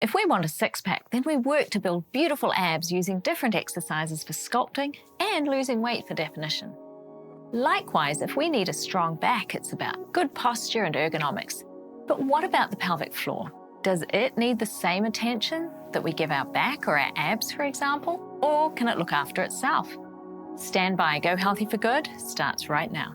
If we want a six-pack, then we work to build beautiful abs using different exercises for sculpting and losing weight for definition. Likewise, if we need a strong back, it's about good posture and ergonomics. But what about the pelvic floor? Does it need the same attention that we give our back or our abs, for example? Or can it look after itself? Stand by, Go Healthy for Good starts right now.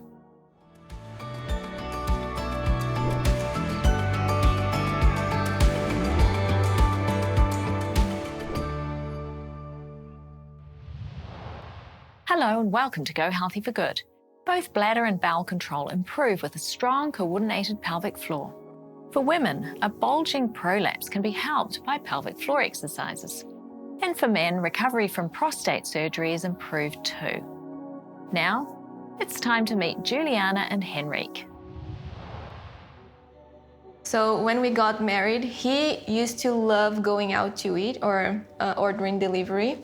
Hello and welcome to Go Healthy for Good. Both bladder and bowel control improve with a strong, coordinated pelvic floor. For women, a bulging prolapse can be helped by pelvic floor exercises. And for men, recovery from prostate surgery is improved too. Now, it's time to meet Juliana and Henrik. So when we got married, he used to love going out to eat or ordering delivery,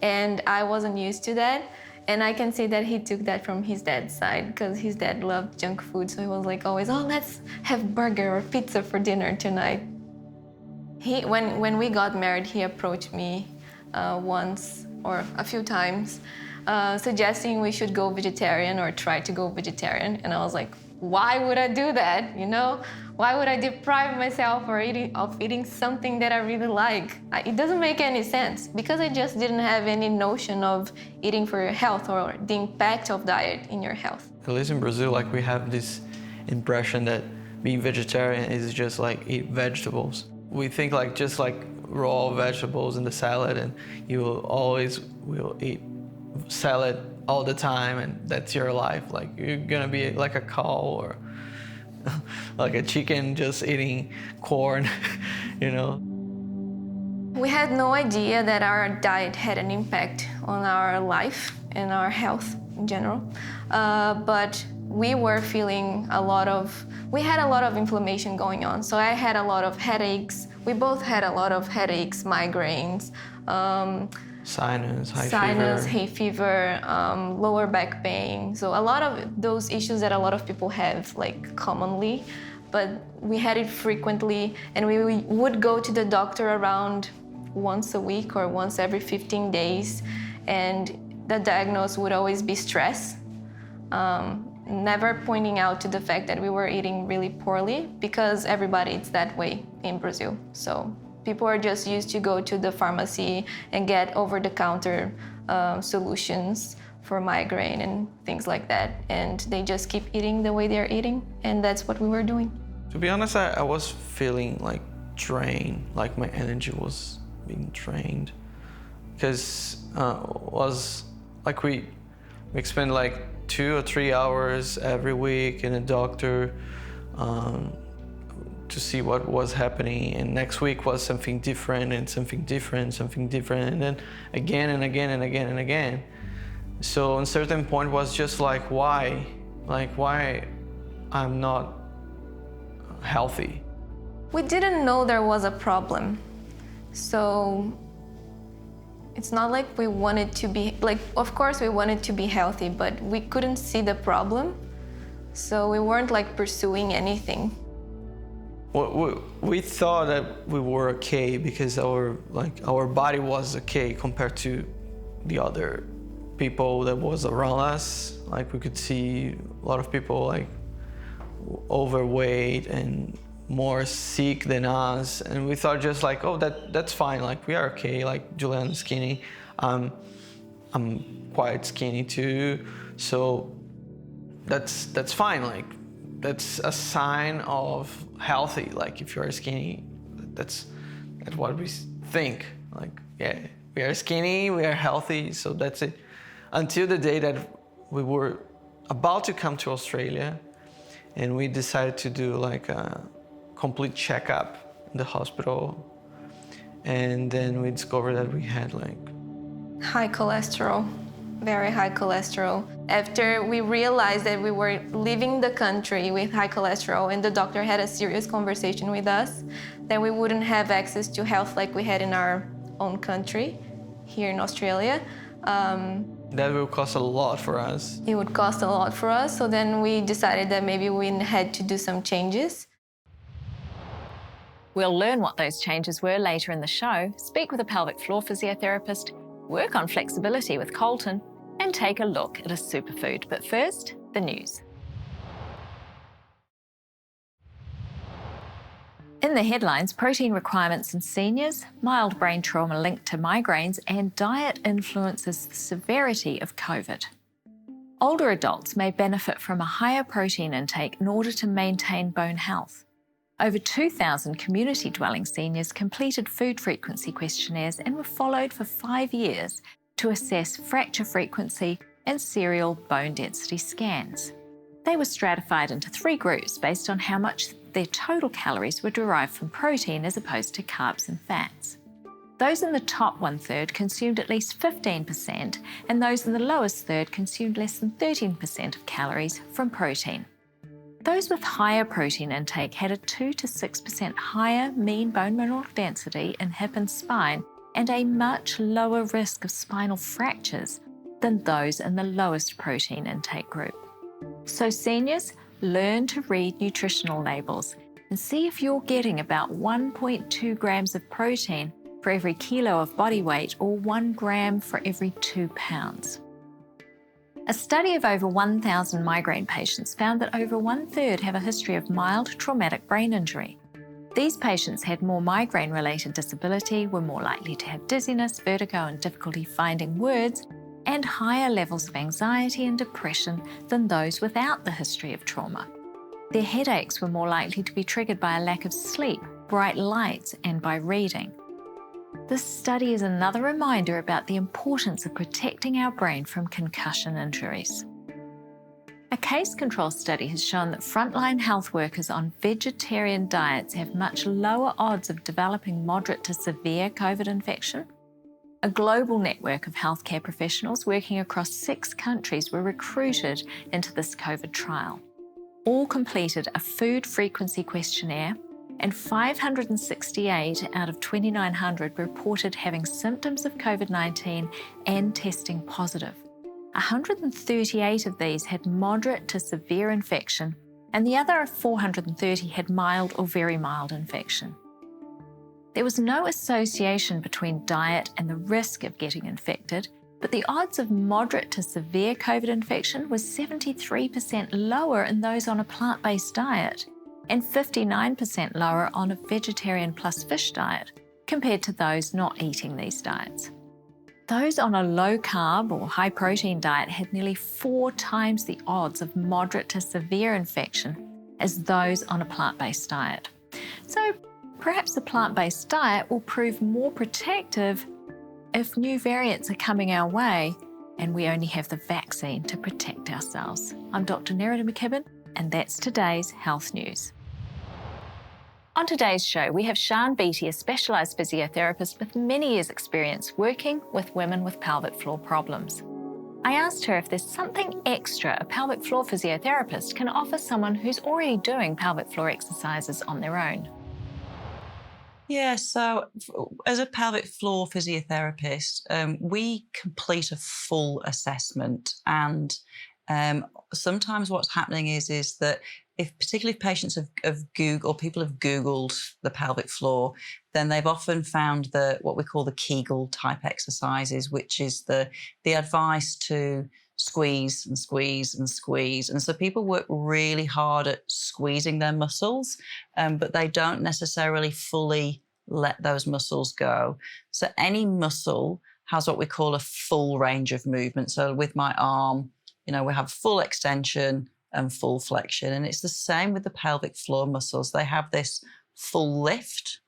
and I wasn't used to that. And I can see that he took that from his dad's side because his dad loved junk food. So he was like always, oh, let's have burger or pizza for dinner tonight. When we got married, he approached me once or a few times, suggesting we should go vegetarian or try to go vegetarian. And I was like, why would I do that? You know, why would I deprive myself of eating something that I really like? It doesn't make any sense because I just didn't have any notion of eating for your health or the impact of diet in your health. At least in Brazil, we have this impression that being vegetarian is just like eat vegetables. We think just raw vegetables in the salad, and you will eat salad all the time, and that's your life. You're gonna be like a cow or like a chicken just eating corn, you know. We had no idea that our diet had an impact on our life and our health in general. But we were feeling we had a lot of inflammation going on. So I had a lot of headaches. We both had a lot of headaches, migraines, sinus, hay fever, lower back pain. So a lot of those issues that a lot of people have commonly, but we had it frequently, and we would go to the doctor around once a week or once every 15 days, and the diagnosis would always be stress, never pointing out to the fact that we were eating really poorly because everybody eats that way in Brazil. So people are just used to go to the pharmacy and get over-the-counter solutions for migraine and things like that. And they just keep eating the way they're eating, and that's what we were doing. To be honest, I was feeling drained, my energy was being drained. Because we spent 2 or 3 hours every week in a doctor to see what was happening, and next week was something different and something different, and then again and again and again and again. So on a certain point was just why I'm not healthy. We didn't know there was a problem. So it's not like we wanted to be, of course we wanted to be healthy, but we couldn't see the problem. So we weren't pursuing anything. We thought that we were okay because our body was okay compared to the other people that was around us. We could see a lot of people overweight and more sick than us, and we thought just oh, that's fine. We are okay. Juliana's skinny. I'm quite skinny too, so that's fine. That's a sign of healthy. If you are skinny, that's what we think. Yeah, we are skinny, we are healthy, so that's it. Until the day that we were about to come to Australia, and we decided to do a complete checkup in the hospital, and then we discovered that we had high cholesterol. Very high cholesterol. After we realized that we were leaving the country with high cholesterol, and the doctor had a serious conversation with us, that we wouldn't have access to health like we had in our own country, here in Australia. That will cost a lot for us. It would cost a lot for us, so then we decided that maybe we had to do some changes. We'll learn what those changes were later in the show, speak with a pelvic floor physiotherapist, work on flexibility with Colton, and take a look at a superfood. But first, the news. In the headlines, protein requirements in seniors, mild brain trauma linked to migraines, and diet influences the severity of COVID. Older adults may benefit from a higher protein intake in order to maintain bone health. Over 2,000 community-dwelling seniors completed food frequency questionnaires and were followed for 5 years to assess fracture frequency and serial bone density scans. They were stratified into 3 groups based on how much their total calories were derived from protein as opposed to carbs and fats. Those in the top 1/3 consumed at least 15%, and those in the lowest third consumed less than 13% of calories from protein. Those with higher protein intake had a 2 to 6% higher mean bone mineral density in hip and spine and a much lower risk of spinal fractures than those in the lowest protein intake group. So seniors, learn to read nutritional labels and see if you're getting about 1.2 grams of protein for every kilo of body weight or 1 gram for every 2 pounds. A study of over 1,000 migraine patients found that over 1/3 have a history of mild traumatic brain injury. These patients had more migraine-related disability, were more likely to have dizziness, vertigo, and difficulty finding words, and higher levels of anxiety and depression than those without the history of trauma. Their headaches were more likely to be triggered by a lack of sleep, bright lights, and by reading. This study is another reminder about the importance of protecting our brain from concussion injuries. A case control study has shown that frontline health workers on vegetarian diets have much lower odds of developing moderate to severe COVID infection. A global network of healthcare professionals working across 6 countries were recruited into this COVID trial. All completed a food frequency questionnaire, and 568 out of 2,900 reported having symptoms of COVID-19 and testing positive. 138 of these had moderate to severe infection, and the other 430 had mild or very mild infection. There was no association between diet and the risk of getting infected, but the odds of moderate to severe COVID infection was 73% lower in those on a plant-based diet and 59% lower on a vegetarian plus fish diet compared to those not eating these diets. Those on a low-carb or high-protein diet had nearly 4 times the odds of moderate to severe infection as those on a plant-based diet. So perhaps a plant-based diet will prove more protective if new variants are coming our way and we only have the vaccine to protect ourselves. I'm Dr. Nerida McKibben, and that's today's health news. On today's show, we have Sian Beattie, a specialised physiotherapist with many years' experience working with women with pelvic floor problems. I asked her if there's something extra a pelvic floor physiotherapist can offer someone who's already doing pelvic floor exercises on their own. Yeah, so as a pelvic floor physiotherapist, we complete a full assessment, and sometimes what's happening is that particularly if patients have Googled or people have Googled the pelvic floor, then they've often found what we call the Kegel type exercises, which is the advice to squeeze and squeeze and squeeze. And so people work really hard at squeezing their muscles, but they don't necessarily fully let those muscles go. So any muscle has what we call a full range of movement. So with my arm, we have full extension and full flexion. And it's the same with the pelvic floor muscles. They have this full lift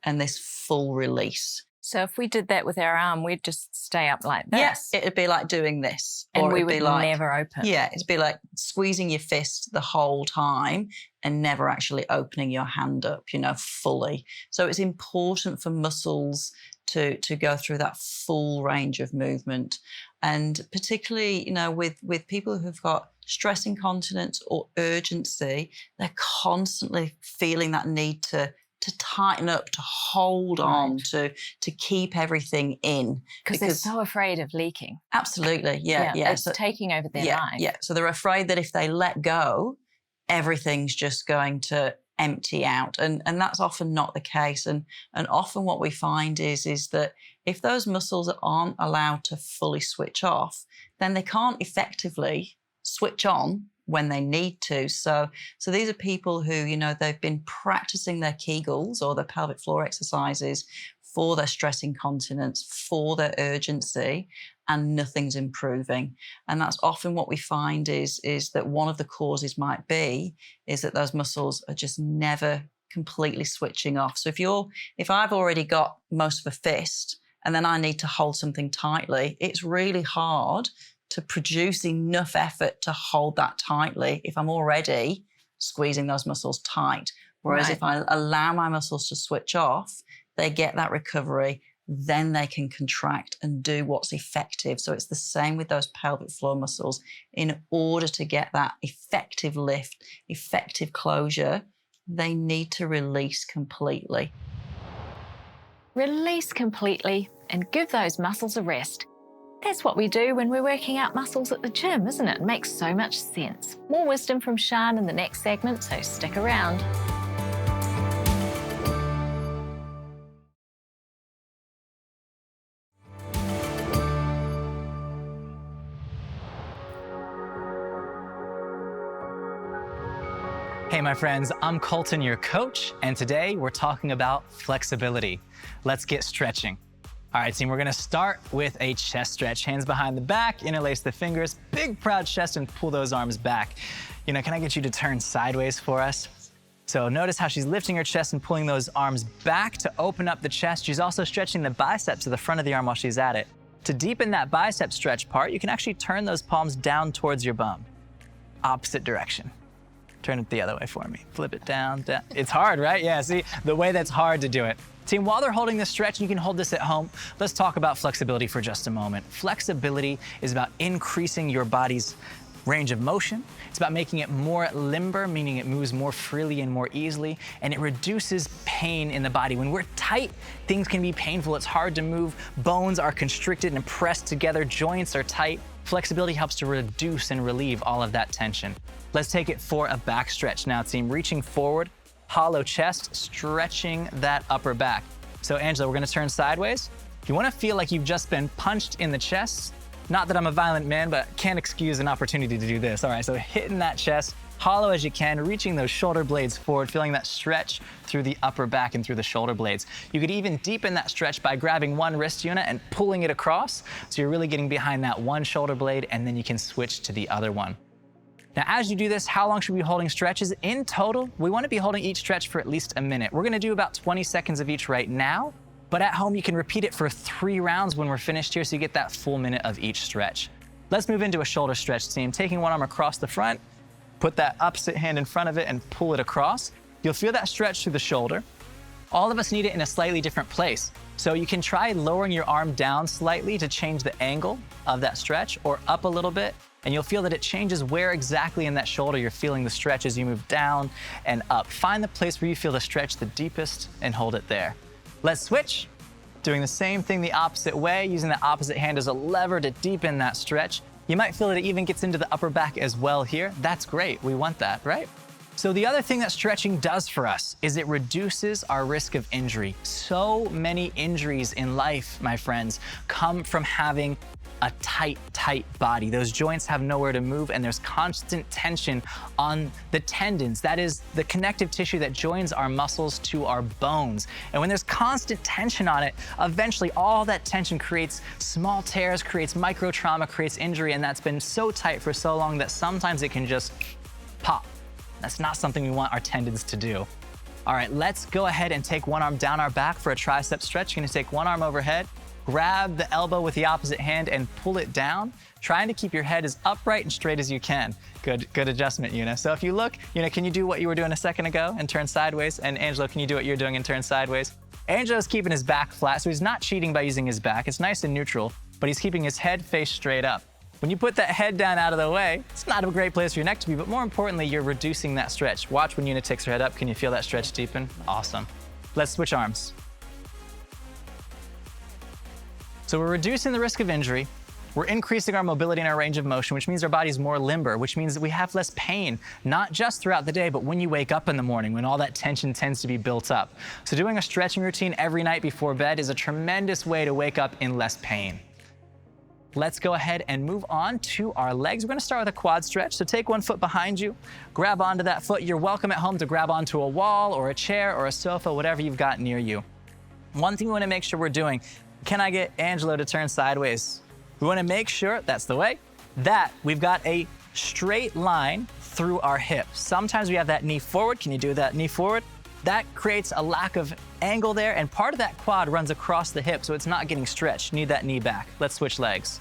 and this full release. So if we did that with our arm, we'd just stay up like this. Yes, it'd be like doing this. And we would never open. Yeah, it'd be like squeezing your fist the whole time and never actually opening your hand up, fully. So it's important for muscles to go through that full range of movement. And particularly, with people who've got stress incontinence or urgency, they're constantly feeling that need to tighten up, to hold on, to keep everything in. Because they're so afraid of leaking. Absolutely, yeah. It's taking over their life. Yeah, so they're afraid that if they let go, everything's just going to empty out. And that's often not the case. And often what we find is that if those muscles aren't allowed to fully switch off, then they can't effectively switch on when they need to. So these are people who, you know, they've been practicing their Kegels or their pelvic floor exercises for their stress incontinence, for their urgency, and nothing's improving. And that's often what we find is that one of the causes might be is that those muscles are just never completely switching off. So if I've already got most of a fist and then I need to hold something tightly, it's really hard to produce enough effort to hold that tightly if I'm already squeezing those muscles tight. Whereas if I allow my muscles to switch off, they get that recovery, then they can contract and do what's effective. So it's the same with those pelvic floor muscles. In order to get that effective lift, effective closure, they need to release completely. Release completely and give those muscles a rest. That's what we do when we're working out muscles at the gym, isn't it? It makes so much sense. More wisdom from Sian in the next segment, so stick around. Hey, my friends, I'm Colton, your coach, and today we're talking about flexibility. Let's get stretching. All right, team, we're gonna start with a chest stretch. Hands behind the back, interlace the fingers, big proud chest, and pull those arms back. You know, can I get you to turn sideways for us? So notice how she's lifting her chest and pulling those arms back to open up the chest. She's also stretching the biceps to the front of the arm while she's at it. To deepen that bicep stretch part, you can actually turn those palms down towards your bum. Opposite direction. Turn it the other way for me. Flip it down, down. It's hard, right? Yeah, see, the way that's hard to do it. Team, while they're holding this stretch, you can hold this at home. Let's talk about flexibility for just a moment. Flexibility is about increasing your body's range of motion. It's about making it more limber, meaning it moves more freely and more easily, and it reduces pain in the body. When we're tight, things can be painful. It's hard to move. Bones are constricted and pressed together. Joints are tight. Flexibility helps to reduce and relieve all of that tension. Let's take it for a back stretch now, team. Reaching forward, hollow chest, stretching that upper back. So Angela, we're gonna turn sideways. If you wanna feel like you've just been punched in the chest, not that I'm a violent man, but can't excuse an opportunity to do this. All right, so hitting that chest, hollow as you can, reaching those shoulder blades forward, feeling that stretch through the upper back and through the shoulder blades. You could even deepen that stretch by grabbing one wrist unit and pulling it across. So you're really getting behind that one shoulder blade, and then you can switch to the other one. Now, as you do this, how long should we be holding stretches? In total, we want to be holding each stretch for at least a minute. We're going to do about 20 seconds of each right now, but at home you can repeat it for 3 rounds when we're finished here, so you get that full minute of each stretch. Let's move into a shoulder stretch, team. Taking one arm across the front, put that opposite hand in front of it and pull it across. You'll feel that stretch through the shoulder. All of us need it in a slightly different place. So you can try lowering your arm down slightly to change the angle of that stretch, or up a little bit, and you'll feel that it changes where exactly in that shoulder you're feeling the stretch as you move down and up. Find the place where you feel the stretch the deepest and hold it there. Let's switch. Doing the same thing the opposite way, using the opposite hand as a lever to deepen that stretch. You might feel that it even gets into the upper back as well here. That's great, we want that, right? So the other thing that stretching does for us is it reduces our risk of injury. So many injuries in life, my friends, come from having a tight body. Those joints have nowhere to move, and there's constant tension on the tendons. That is the connective tissue that joins our muscles to our bones. And when there's constant tension on it, eventually all that tension creates small tears, creates micro trauma, creates injury, and that's been so tight for so long that sometimes it can just pop. That's not something we want our tendons to do. All right, let's go ahead and take one arm down our back for a tricep stretch. You're gonna take one arm overhead, grab the elbow with the opposite hand and pull it down, trying to keep your head as upright and straight as you can. Good adjustment, Una. So if you look, can you do what you were doing a second ago and turn sideways? And Angelo, can you do what you're doing and turn sideways? Angelo's keeping his back flat, so he's not cheating by using his back. It's nice and neutral, but he's keeping his head face straight up. When you put that head down out of the way, it's not a great place for your neck to be, but more importantly, you're reducing that stretch. Watch when Una takes her head up. Can you feel that stretch deepen? Awesome. Let's switch arms. So we're reducing the risk of injury. We're increasing our mobility and our range of motion, which means our body's more limber, which means that we have less pain, not just throughout the day, but when you wake up in the morning, when all that tension tends to be built up. So doing a stretching routine every night before bed is a tremendous way to wake up in less pain. Let's go ahead and move on to our legs. We're gonna start with a quad stretch. So take one foot behind you, grab onto that foot. You're welcome at home to grab onto a wall or a chair or a sofa, whatever you've got near you. One thing we wanna make sure we're doing, can I get Angelo to turn sideways? We wanna make sure, that's the way, that we've got a straight line through our hip. Sometimes we have that knee forward. Can you do that knee forward? That creates a lack of angle there, and part of that quad runs across the hip, so it's not getting stretched. You need that knee back. Let's switch legs.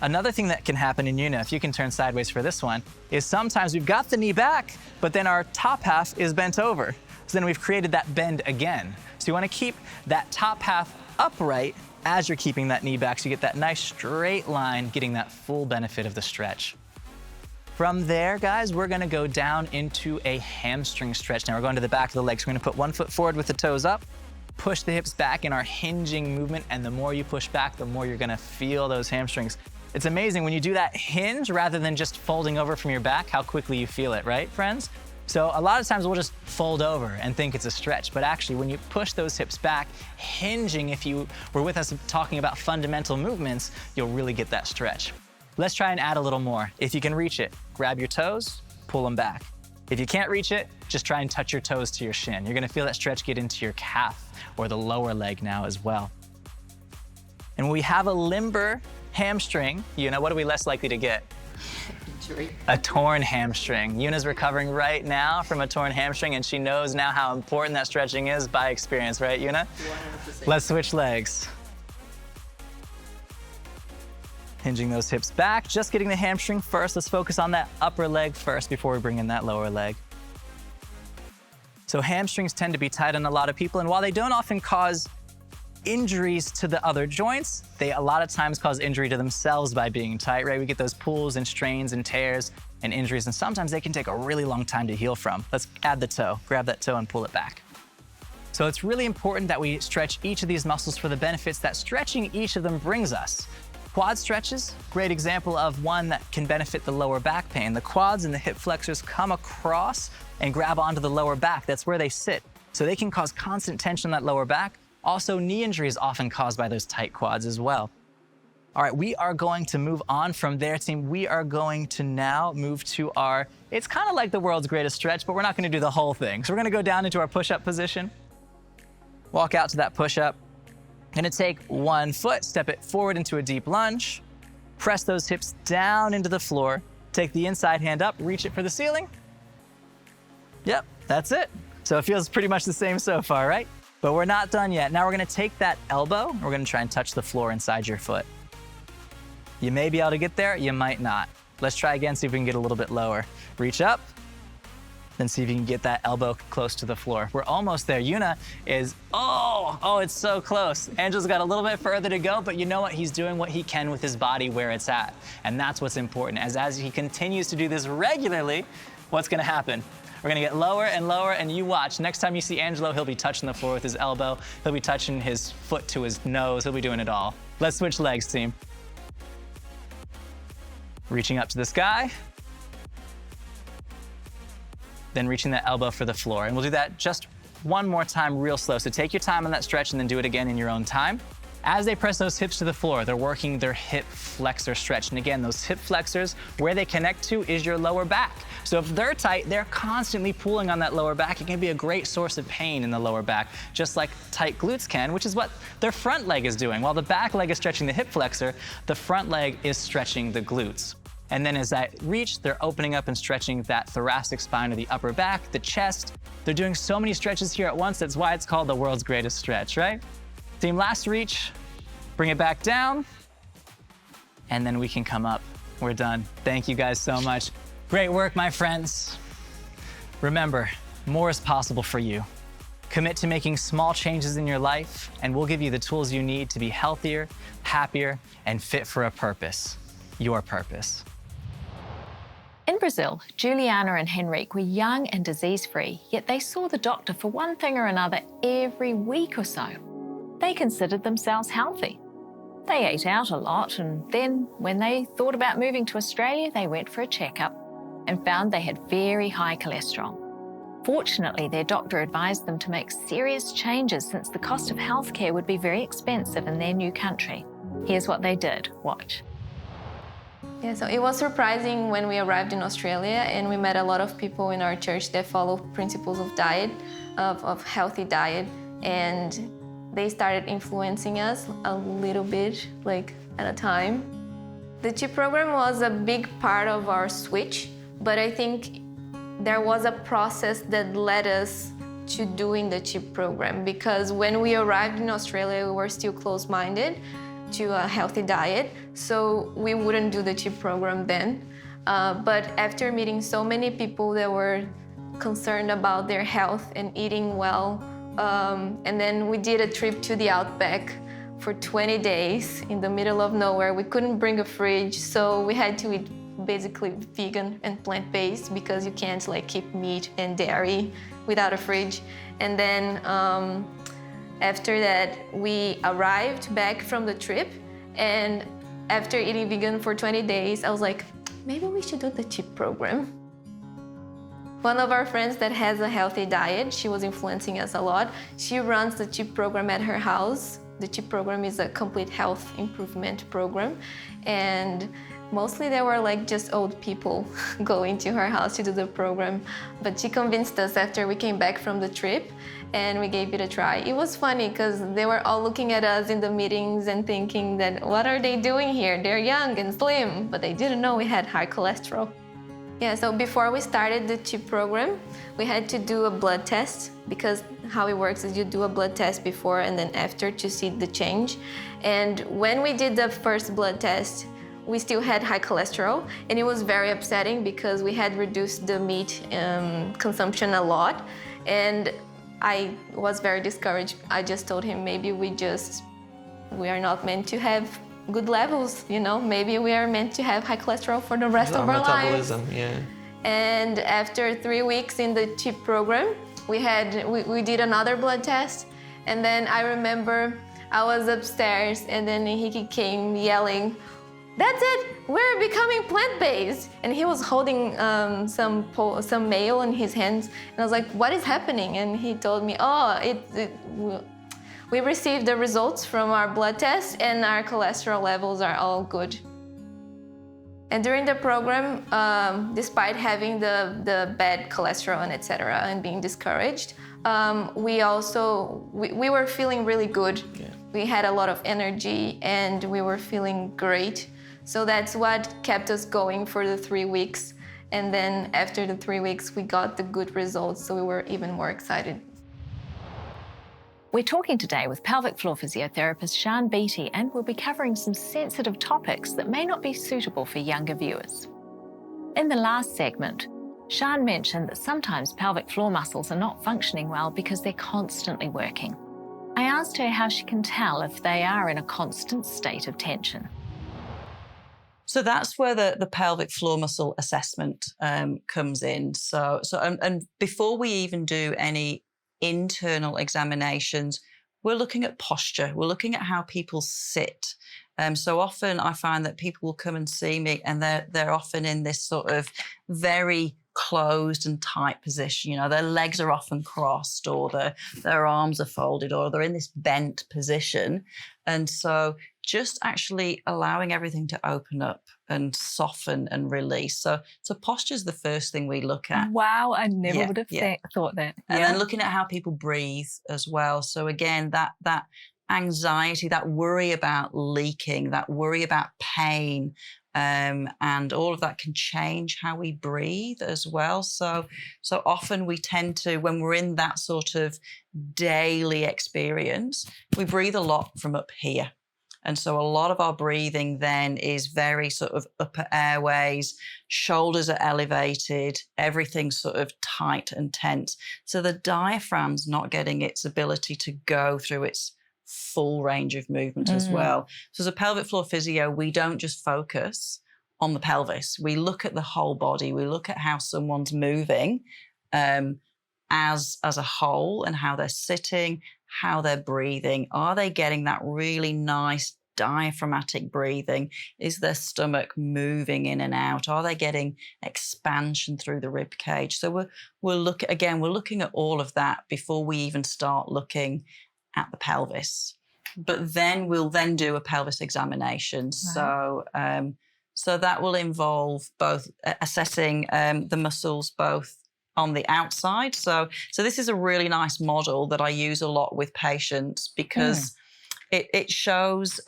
Another thing that can happen in Una, if you can turn sideways for this one, is sometimes we've got the knee back, but then our top half is bent over. So then we've created that bend again. So you wanna keep that top half upright as you're keeping that knee back, so you get that nice straight line, getting that full benefit of the stretch. From there, guys, we're gonna go down into a hamstring stretch. Now we're going to the back of the legs. We're gonna put one foot forward with the toes up, push the hips back in our hinging movement, and the more you push back, the more you're gonna feel those hamstrings. It's amazing when you do that hinge rather than just folding over from your back, how quickly you feel it, right, friends? So a lot of times we'll just fold over and think it's a stretch, but actually when you push those hips back, hinging, if you were with us talking about fundamental movements, you'll really get that stretch. Let's try and add a little more. If you can reach it, grab your toes, pull them back. If you can't reach it, just try and touch your toes to your shin. You're gonna feel that stretch get into your calf or the lower leg now as well. And when we have a limber hamstring, what are we less likely to get? Injury. A torn hamstring. Yuna's recovering right now from a torn hamstring, and she knows now how important that stretching is by experience, right, Yuna? 100%. Let's switch legs. Hinging those hips back, just getting the hamstring first. Let's focus on that upper leg first before we bring in that lower leg. So hamstrings tend to be tight on a lot of people, and while they don't often cause injuries to the other joints, they a lot of times cause injury to themselves by being tight, right? We get those pulls and strains and tears and injuries, and sometimes they can take a really long time to heal from. Let's add the toe, grab that toe and pull it back. So it's really important that we stretch each of these muscles for the benefits that stretching each of them brings us. Quad stretches, great example of one that can benefit the lower back pain. The quads and the hip flexors come across and grab onto the lower back. That's where they sit. So they can cause constant tension on that lower back. Also, knee injury is often caused by those tight quads as well. All right, we are going to move on from there, team. We are going to now move to our, it's kind of like the world's greatest stretch, but we're not gonna do the whole thing. So we're gonna go down into our push-up position, walk out to that push-up. Gonna take one foot, step it forward into a deep lunge, press those hips down into the floor, take the inside hand up, reach it for the ceiling. Yep, that's it. So it feels pretty much the same so far, right? But we're not done yet. Now we're gonna take that elbow, we're gonna try and touch the floor inside your foot. You may be able to get there, you might not. Let's try again, see if we can get a little bit lower. Reach up, then see if you can get that elbow close to the floor. We're almost there. Yuna is, oh, it's so close. Angel's got a little bit further to go, but you know what? He's doing what he can with his body where it's at. And that's what's important. As he continues to do this regularly, what's gonna happen? We're gonna get lower and lower, and you watch. Next time you see Angelo, he'll be touching the floor with his elbow. He'll be touching his foot to his nose. He'll be doing it all. Let's switch legs, team. Reaching up to the sky. Then reaching that elbow for the floor. And we'll do that just one more time real slow. So take your time on that stretch and then do it again in your own time. As they press those hips to the floor, they're working their hip flexor stretch. And again, those hip flexors, where they connect to is your lower back. So if they're tight, they're constantly pulling on that lower back. It can be a great source of pain in the lower back, just like tight glutes can, which is what their front leg is doing. While the back leg is stretching the hip flexor, the front leg is stretching the glutes. And then as that reach, they're opening up and stretching that thoracic spine of the upper back, the chest. They're doing so many stretches here at once. That's why it's called the world's greatest stretch, right? Team, last reach, bring it back down, and then we can come up. We're done. Thank you guys so much. Great work, my friends. Remember, more is possible for you. Commit to making small changes in your life, and we'll give you the tools you need to be healthier, happier, and fit for a purpose, your purpose. In Brazil, Juliana and Henrik were young and disease-free, yet they saw the doctor for one thing or another every week or so. They considered themselves healthy. They ate out a lot, and then when they thought about moving to Australia, they went for a checkup and found they had very high cholesterol. Fortunately, their doctor advised them to make serious changes since the cost of healthcare would be very expensive in their new country. Here's what they did. Watch. Yeah, so it was surprising when we arrived in Australia and we met a lot of people in our church that follow principles of diet, of healthy diet, and they started influencing us a little bit, like at a time. The CHIP program was a big part of our switch, but I think there was a process that led us to doing the CHIP program, because when we arrived in Australia, we were still closed-minded to a healthy diet, so we wouldn't do the CHIP program then. But after meeting so many people that were concerned about their health and eating well, and then we did a trip to the outback for 20 days in the middle of nowhere. We couldn't bring a fridge, so we had to eat basically vegan and plant-based, because you can't like keep meat and dairy without a fridge. And then after that, we arrived back from the trip, and after eating vegan for 20 days, I was like, maybe we should do the CHIP program. One of our friends that has a healthy diet, she was influencing us a lot. She runs the CHIP program at her house. The CHIP program is a complete health improvement program, and mostly they were like just old people going to her house to do the program. But she convinced us after we came back from the trip, and we gave it a try. It was funny because they were all looking at us in the meetings and thinking that, what are they doing here? They're young and slim, but they didn't know we had high cholesterol. Yeah, so before we started the CHIP program, we had to do a blood test, because how it works is you do a blood test before and then after to see the change. And when we did the first blood test, we still had high cholesterol, and it was very upsetting because we had reduced the meat consumption a lot, and I was very discouraged. I just told him maybe we are not meant to have good levels, you know, maybe we are meant to have high cholesterol for the rest of our lives. Yeah. And after 3 weeks in the CHIP program, we did another blood test, and then I remember I was upstairs and then he came yelling, "That's it, we're becoming plant-based." And he was holding some mail in his hands, and I was like, "What is happening?" And he told me, we received the results from our blood test and our cholesterol levels are all good. And during the program, despite having the bad cholesterol and etc. and being discouraged, we were feeling really good. Yeah. We had a lot of energy and we were feeling great. So that's what kept us going for the 3 weeks. And then after the 3 weeks, we got the good results, so we were even more excited. We're talking today with pelvic floor physiotherapist Sian Beattie, and we'll be covering some sensitive topics that may not be suitable for younger viewers. In the last segment, Sian mentioned that sometimes pelvic floor muscles are not functioning well because they're constantly working. I asked her how she can tell if they are in a constant state of tension. So that's where the pelvic floor muscle assessment comes in. And before we even do any internal examinations, we're looking at posture. We're looking at how people sit. So often I find that people will come and see me and they're often in this sort of very closed and tight position. You know, their legs are often crossed, or their arms are folded, or they're in this bent position. And so just actually allowing everything to open up and soften and release. So posture is the first thing we look at. Wow, I never would have thought that. And then looking at how people breathe as well. So again, that anxiety, that worry about leaking, that worry about pain, and all of that can change how we breathe as well. So often we tend to, when we're in that sort of daily experience, we breathe a lot from up here. And so a lot of our breathing then is very sort of upper airways, shoulders are elevated, everything's sort of tight and tense. So the diaphragm's not getting its ability to go through its full range of movement as well. So as a pelvic floor physio, we don't just focus on the pelvis. We look at the whole body. We look at how someone's moving as a whole, and how they're sitting, how they're breathing. Are they getting that really nice diaphragmatic breathing? Is their stomach moving in and out? Are they getting expansion through the rib cage? So we're looking at all of that before we even start looking at the pelvis. But then we'll do a pelvis examination. Right. So that will involve both assessing the muscles both on the outside. So this is a really nice model that I use a lot with patients because it shows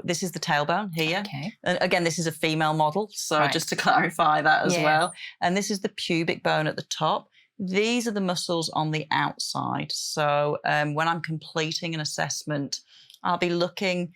this is the tailbone here. Okay. And again, this is a female model. So just to clarify that as well. And this is the pubic bone at the top. These are the muscles on the outside. So when I'm completing an assessment, I'll be looking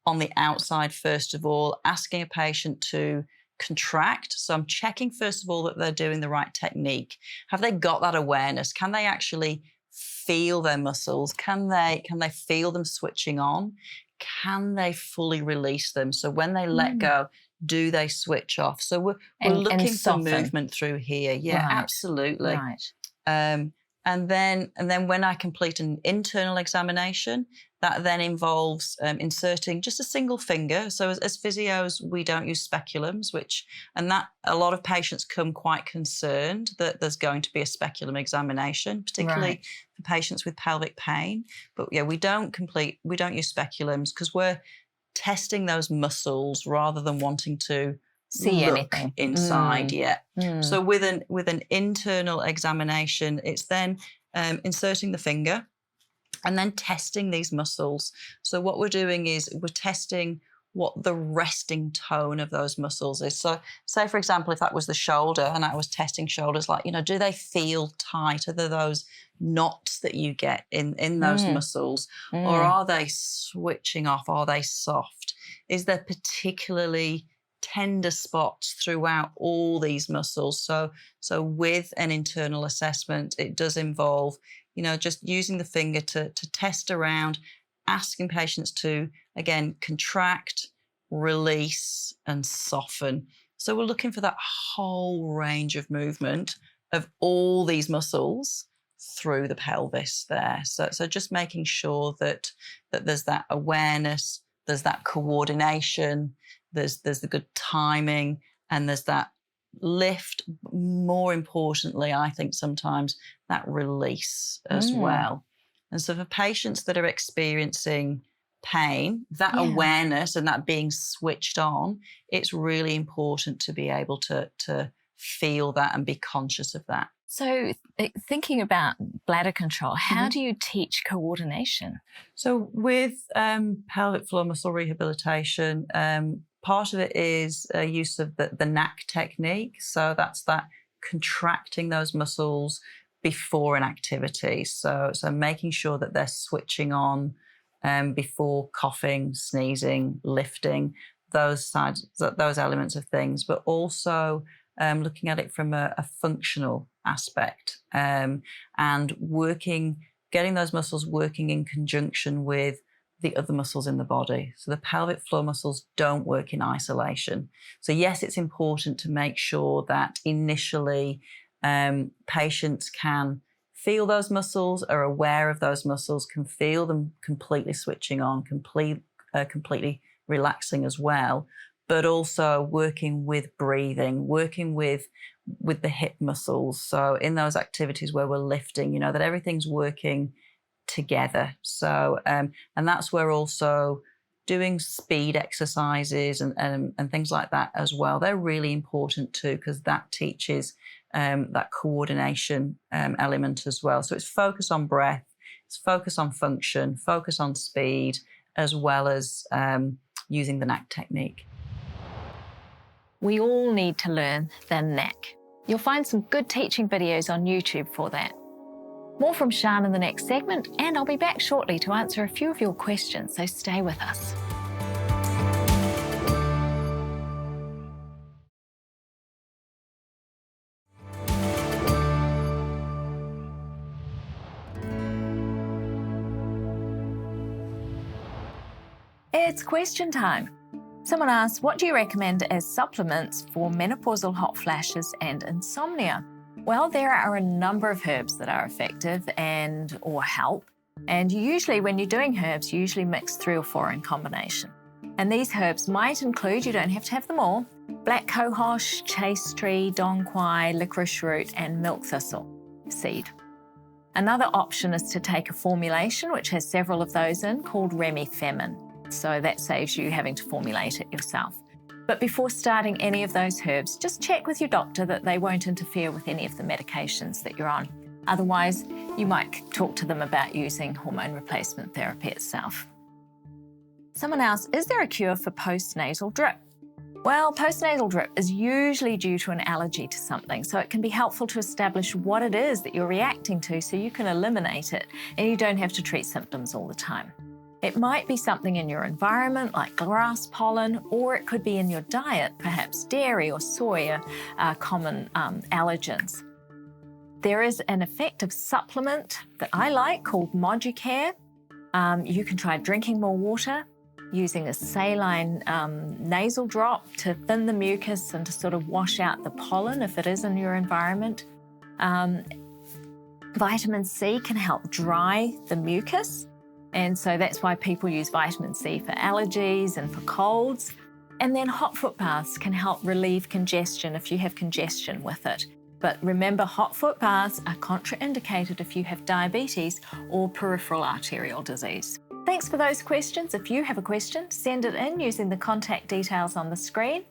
on the outside first of all, asking a patient to contract. So I'm checking first of all that they're doing the right technique. Have they got that awareness? Can they actually feel their muscles? Can they feel them switching on? Can they fully release them? So when they let go, do they switch off? So we're looking for movement through here. Yeah, right. Absolutely. Right. And then when I complete an internal examination, that then involves inserting just a single finger. So as physios, we don't use speculums, and that a lot of patients come quite concerned that there's going to be a speculum examination, particularly for patients with pelvic pain. But yeah, we don't use speculums because we're testing those muscles rather than wanting to see look anything inside yet. So with an internal examination, it's then inserting the finger and then testing these muscles. So what we're doing is we're testing what the resting tone of those muscles is. So say, for example, if that was the shoulder and I was testing shoulders, like, do they feel tight? Are there those knots that you get in those muscles? Or are they switching off? Are they soft? Is there particularly tender spots throughout all these muscles? So with an internal assessment, it does involve, just using the finger to test around, asking patients to, again, contract, release, and soften. So we're looking for that whole range of movement of all these muscles through the pelvis there. So just making sure that there's that awareness, there's that coordination, there's the good timing, and there's that lift. More importantly, I think sometimes that release as well. And so for patients that are experiencing pain, that awareness and that being switched on, it's really important to be able to feel that and be conscious of that. So thinking about bladder control, how do you teach coordination? So with pelvic floor muscle rehabilitation, part of it is use of the NAC technique. So that's that contracting those muscles before an activity. So making sure that they're switching on before coughing, sneezing, lifting, those elements of things, but also looking at it from a functional aspect and getting those muscles working in conjunction with the other muscles in the body. So the pelvic floor muscles don't work in isolation. So yes, it's important to make sure that initially patients can feel those muscles, are aware of those muscles, can feel them completely switching on, completely relaxing as well, but also working with breathing, working with the hip muscles. So in those activities where we're lifting, that everything's working together. So, and that's where also doing speed exercises and things like that as well, they're really important too, because that teaches that coordination element as well. So it's focus on breath, it's focus on function, focus on speed, as well as using the NAC technique. We all need to learn the NAC. You'll find some good teaching videos on YouTube for that. More from Sian in the next segment, and I'll be back shortly to answer a few of your questions, so stay with us. It's question time. Someone asked, what do you recommend as supplements for menopausal hot flashes and insomnia? Well, there are a number of herbs that are effective or help. And usually when you're doing herbs, you usually mix 3 or 4 in combination. And these herbs might include, you don't have to have them all, black cohosh, chaste tree, dong quai, licorice root, and milk thistle seed. Another option is to take a formulation, which has several of those in, called Remifemin. So that saves you having to formulate it yourself. But before starting any of those herbs, just check with your doctor that they won't interfere with any of the medications that you're on. Otherwise, you might talk to them about using hormone replacement therapy itself. Someone asks, is there a cure for postnasal drip? Well, postnasal drip is usually due to an allergy to something, so it can be helpful to establish what it is that you're reacting to so you can eliminate it and you don't have to treat symptoms all the time. It might be something in your environment, like grass pollen, or it could be in your diet, perhaps dairy or soy are common allergens. There is an effective supplement that I like called Moducare. You can try drinking more water, using a saline nasal drop to thin the mucus and to sort of wash out the pollen if it is in your environment. Vitamin C can help dry the mucus. And so that's why people use vitamin C for allergies and for colds. And then hot foot baths can help relieve congestion if you have congestion with it. But remember, hot foot baths are contraindicated if you have diabetes or peripheral arterial disease. Thanks for those questions. If you have a question, send it in using the contact details on the screen.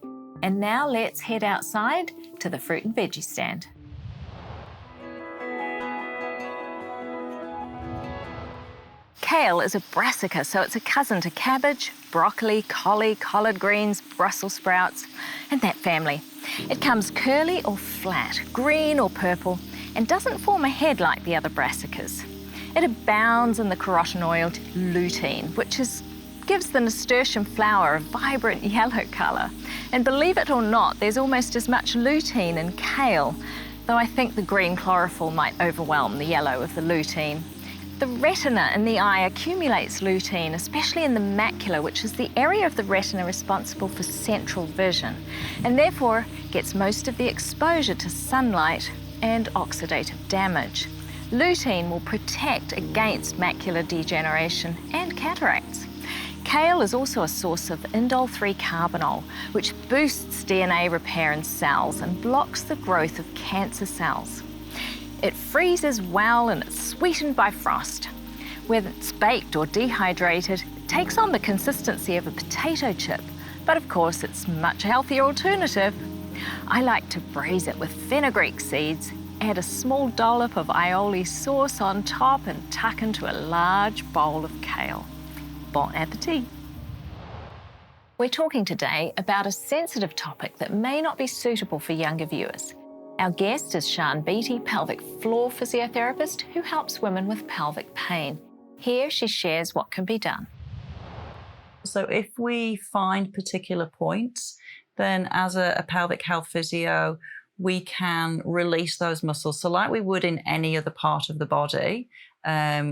And now let's head outside to the fruit and veggie stand. Kale is a brassica, so it's a cousin to cabbage, broccoli, collie, collard greens, Brussels sprouts, and that family. It comes curly or flat, green or purple, and doesn't form a head like the other brassicas. It abounds in the carotenoid lutein, which gives the nasturtium flower a vibrant yellow colour. And believe it or not, there's almost as much lutein in kale, though I think the green chlorophyll might overwhelm the yellow of the lutein. The retina in the eye accumulates lutein, especially in the macula, which is the area of the retina responsible for central vision, and therefore gets most of the exposure to sunlight and oxidative damage. Lutein will protect against macular degeneration and cataracts. Kale is also a source of indole 3-carbinol, which boosts DNA repair in cells and blocks the growth of cancer cells. It freezes well and it's sweetened by frost. Whether it's baked or dehydrated, it takes on the consistency of a potato chip, but of course it's a much healthier alternative. I like to braise it with fenugreek seeds, add a small dollop of aioli sauce on top and tuck into a large bowl of kale. Bon appetit! We're talking today about a sensitive topic that may not be suitable for younger viewers. Our guest is Sian Beattie, pelvic floor physiotherapist who helps women with pelvic pain. Here she shares what can be done. So if we find particular points, then as a pelvic health physio, we can release those muscles. So like we would in any other part of the body,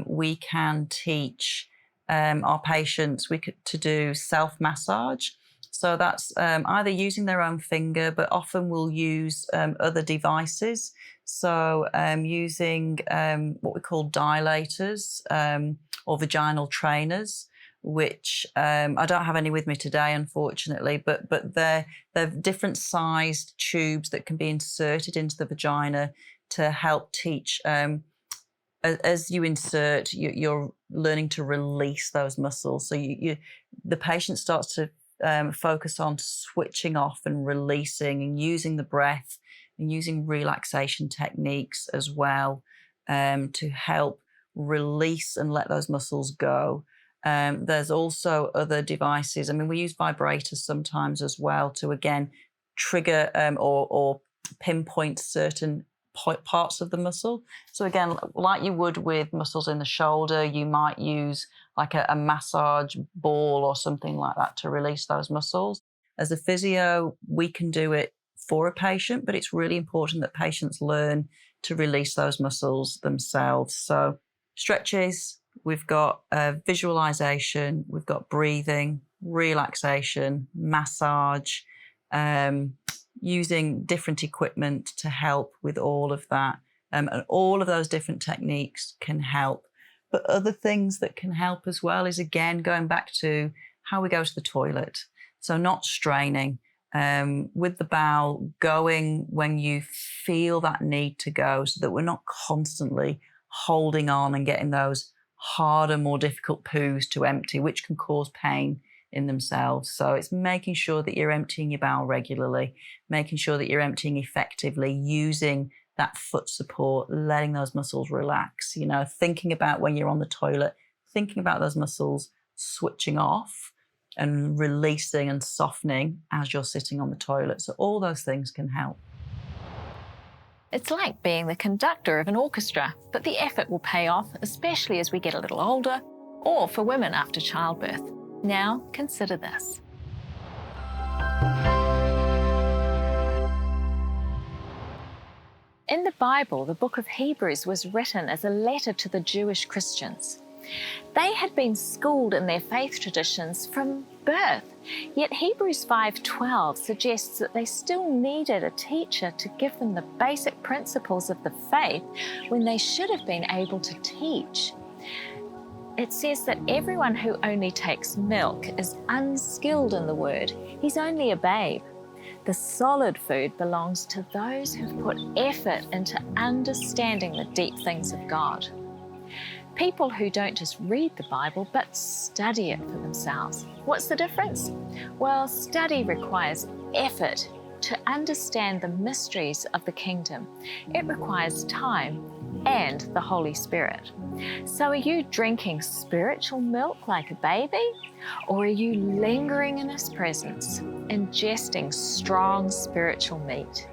we can teach our patients to do self-massage. So that's either using their own finger, but often we'll use other devices. So using what we call dilators or vaginal trainers, which I don't have any with me today, unfortunately, but they're different sized tubes that can be inserted into the vagina to help teach. As you insert, you're learning to release those muscles. So the patient starts to focus on switching off and releasing and using the breath and using relaxation techniques as well to help release and let those muscles go. There's also other devices. I mean, we use vibrators sometimes as well to, again, trigger or pinpoint certain parts of the muscle. So again, like you would with muscles in the shoulder, you might use like a massage ball or something like that to release those muscles. As a physio, we can do it for a patient, but it's really important that patients learn to release those muscles themselves. So stretches, we've got visualization, we've got breathing, relaxation, massage, using different equipment to help with all of that. And all of those different techniques can help. But other things that can help as well is, again, going back to how we go to the toilet. So not straining. With the bowel, going when you feel that need to go, so that we're not constantly holding on and getting those harder, more difficult poos to empty, which can cause pain in themselves. So it's making sure that you're emptying your bowel regularly, making sure that you're emptying effectively, using that foot support, letting those muscles relax, thinking about when you're on the toilet, thinking about those muscles switching off and releasing and softening as you're sitting on the toilet. So all those things can help. It's like being the conductor of an orchestra, but the effort will pay off, especially as we get a little older, or for women after childbirth. Now, consider this. In the Bible, the book of Hebrews was written as a letter to the Jewish Christians. They had been schooled in their faith traditions from birth, yet Hebrews 5:12 suggests that they still needed a teacher to give them the basic principles of the faith when they should have been able to teach. It says that everyone who only takes milk is unskilled in the word. He's only a babe. The solid food belongs to those who've put effort into understanding the deep things of God. People who don't just read the Bible, but study it for themselves. What's the difference? Well, study requires effort to understand the mysteries of the kingdom. It requires time and the Holy Spirit. So are you drinking spiritual milk like a baby? Or are you lingering in His presence, ingesting strong spiritual meat?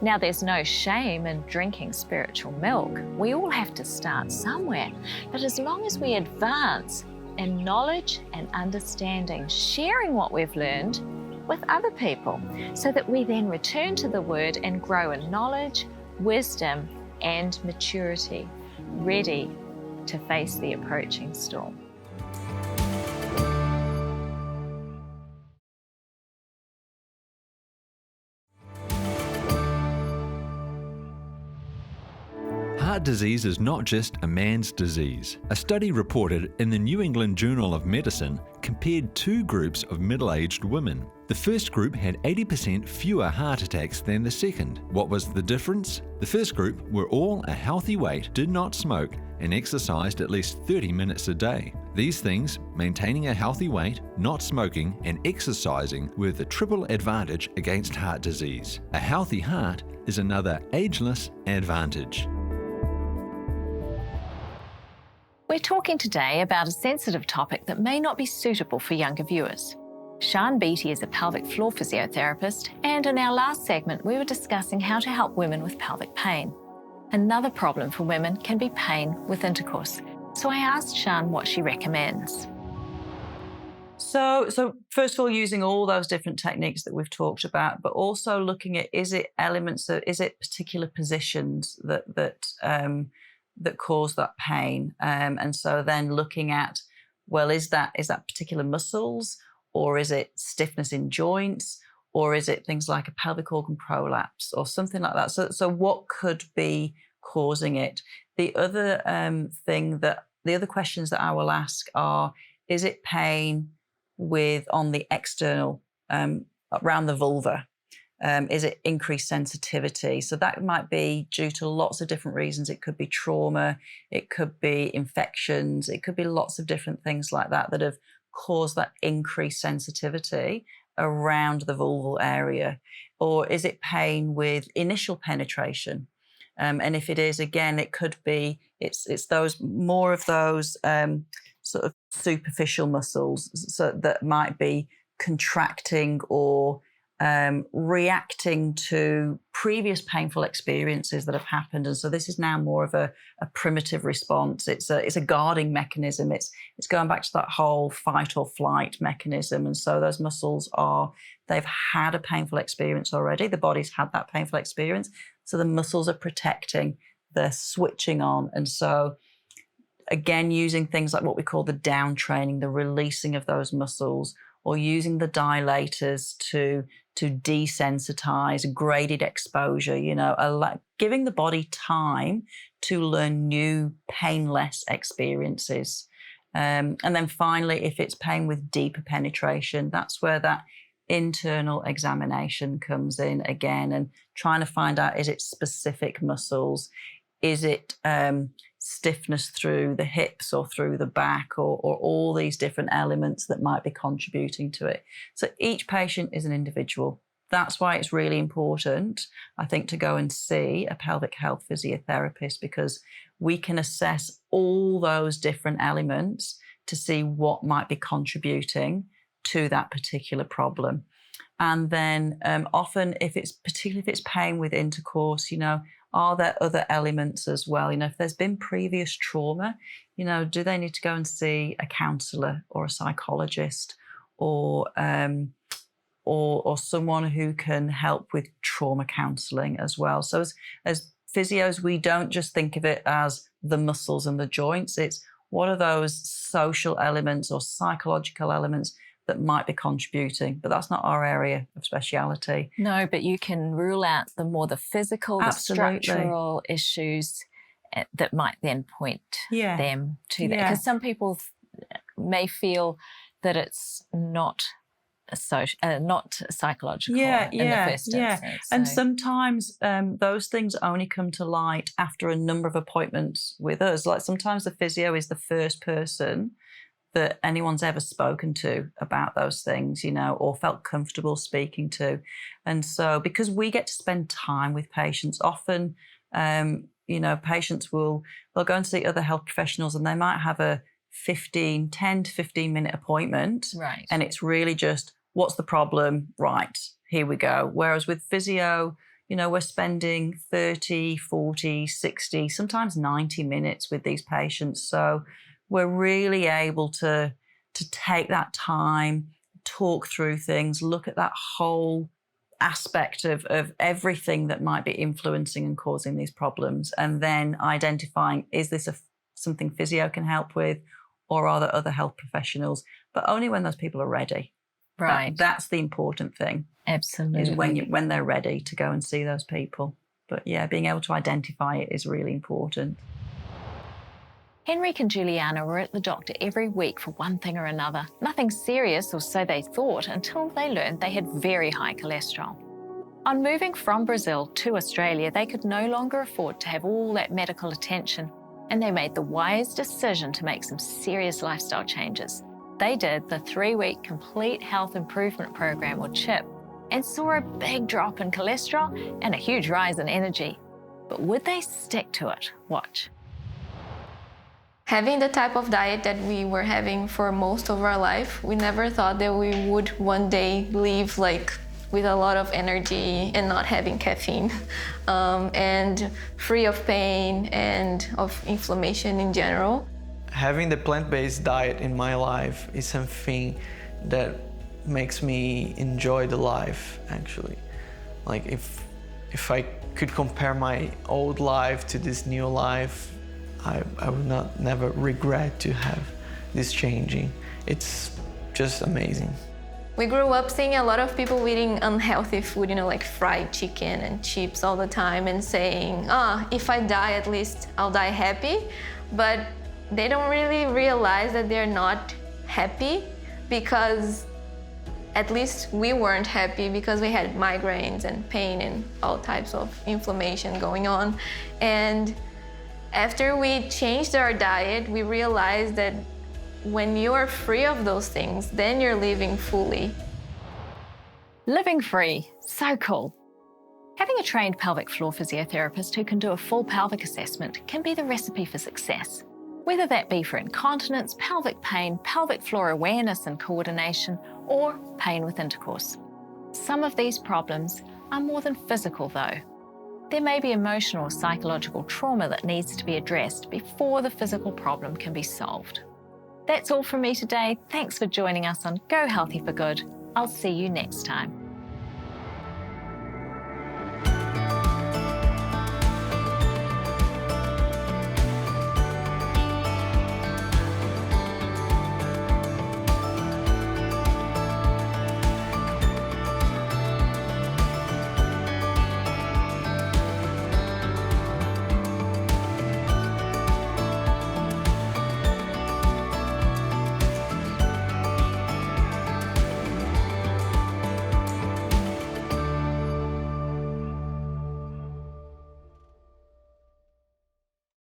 Now, there's no shame in drinking spiritual milk. We all have to start somewhere. But as long as we advance in knowledge and understanding, sharing what we've learned with other people, so that we then return to the Word and grow in knowledge, wisdom, and maturity, ready to face the approaching storm. Heart disease is not just a man's disease. A study reported in the New England Journal of Medicine compared two groups of middle-aged women. The first group had 80% fewer heart attacks than the second. What was the difference? The first group were all a healthy weight, did not smoke, and exercised at least 30 minutes a day. These things, maintaining a healthy weight, not smoking, and exercising, were the triple advantage against heart disease. A healthy heart is another ageless advantage. We're talking today about a sensitive topic that may not be suitable for younger viewers. Sian Beattie is a pelvic floor physiotherapist, and in our last segment we were discussing how to help women with pelvic pain. Another problem for women can be pain with intercourse, so I asked Sian what she recommends. So first of all, using all those different techniques that we've talked about, but also looking at, is it particular positions that cause that pain, and so then looking at, well, is that particular muscles, or is it stiffness in joints, or is it things like a pelvic organ prolapse or something like that? So what could be causing it? The other questions that I will ask are, is it pain on the external, around the vulva? Is it increased sensitivity? So that might be due to lots of different reasons. It could be trauma, it could be infections, it could be lots of different things like that that have caused that increased sensitivity around the vulval area. Or is it pain with initial penetration? And if it is, again, it could be, it's those more of those sort of superficial muscles, so that might be contracting or reacting to previous painful experiences that have happened, and so this is now more of a primitive response. It's a guarding mechanism. It's going back to that whole fight or flight mechanism, and so those muscles they've had a painful experience already. The body's had that painful experience, so the muscles are protecting. They're switching on, and so again, using things like what we call the down training, the releasing of those muscles, or using the dilators to desensitize, graded exposure, giving the body time to learn new painless experiences. And then finally, if it's pain with deeper penetration, that's where that internal examination comes in again, and trying to find out, is it specific muscles? Is it stiffness through the hips or through the back, or all these different elements that might be contributing to it? So each patient is an individual. That's why it's really important, I think, to go and see a pelvic health physiotherapist, because we can assess all those different elements to see what might be contributing to that particular problem. And then often, particularly if it's pain with intercourse, are there other elements as well? If there's been previous trauma, do they need to go and see a counsellor or a psychologist, or someone who can help with trauma counselling as well? So as physios, we don't just think of it as the muscles and the joints. It's what are those social elements or psychological elements that might be contributing, but that's not our area of speciality. No, but you can rule out the physical, Absolutely. the structural issues that might then point them to that. Because some people may feel that it's not psychological in the first instance. And sometimes those things only come to light after a number of appointments with us. Like sometimes the physio is the first person that anyone's ever spoken to about those things, or felt comfortable speaking to. And so because we get to spend time with patients, often, patients they'll go and see other health professionals, and they might have a 10 to 15 minute appointment. Right. And it's really just, what's the problem? Right, here we go. Whereas with physio, we're spending 30, 40, 60, sometimes 90 minutes with these patients. So we're really able to take that time, talk through things, look at that whole aspect of everything that might be influencing and causing these problems, and then identifying, is this something physio can help with, or are there other health professionals? But only when those people are ready. Right. That's the important thing. Absolutely. Is when they're ready to go and see those people. But being able to identify it is really important. Henrik and Juliana were at the doctor every week for one thing or another. Nothing serious, or so they thought, until they learned they had very high cholesterol. On moving from Brazil to Australia, they could no longer afford to have all that medical attention, and they made the wise decision to make some serious lifestyle changes. They did the 3-week Complete Health Improvement Program, or CHIP, and saw a big drop in cholesterol and a huge rise in energy. But would they stick to it? Watch. Having the type of diet that we were having for most of our life, we never thought that we would one day live with a lot of energy and not having caffeine, and free of pain and of inflammation in general. Having the plant-based diet in my life is something that makes me enjoy the life, actually. Like if I could compare my old life to this new life, I would never regret to have this changing. It's just amazing. We grew up seeing a lot of people eating unhealthy food, like fried chicken and chips all the time, and saying, if I die, at least I'll die happy. But they don't really realize that they're not happy, because at least we weren't happy, because we had migraines and pain and all types of inflammation going on. And after we changed our diet, we realized that when you are free of those things, then you're living fully. Living free, so cool. Having a trained pelvic floor physiotherapist who can do a full pelvic assessment can be the recipe for success. Whether that be for incontinence, pelvic pain, pelvic floor awareness and coordination, or pain with intercourse. Some of these problems are more than physical though. There may be emotional or psychological trauma that needs to be addressed before the physical problem can be solved. That's all from me today. Thanks for joining us on Go Healthy for Good. I'll see you next time.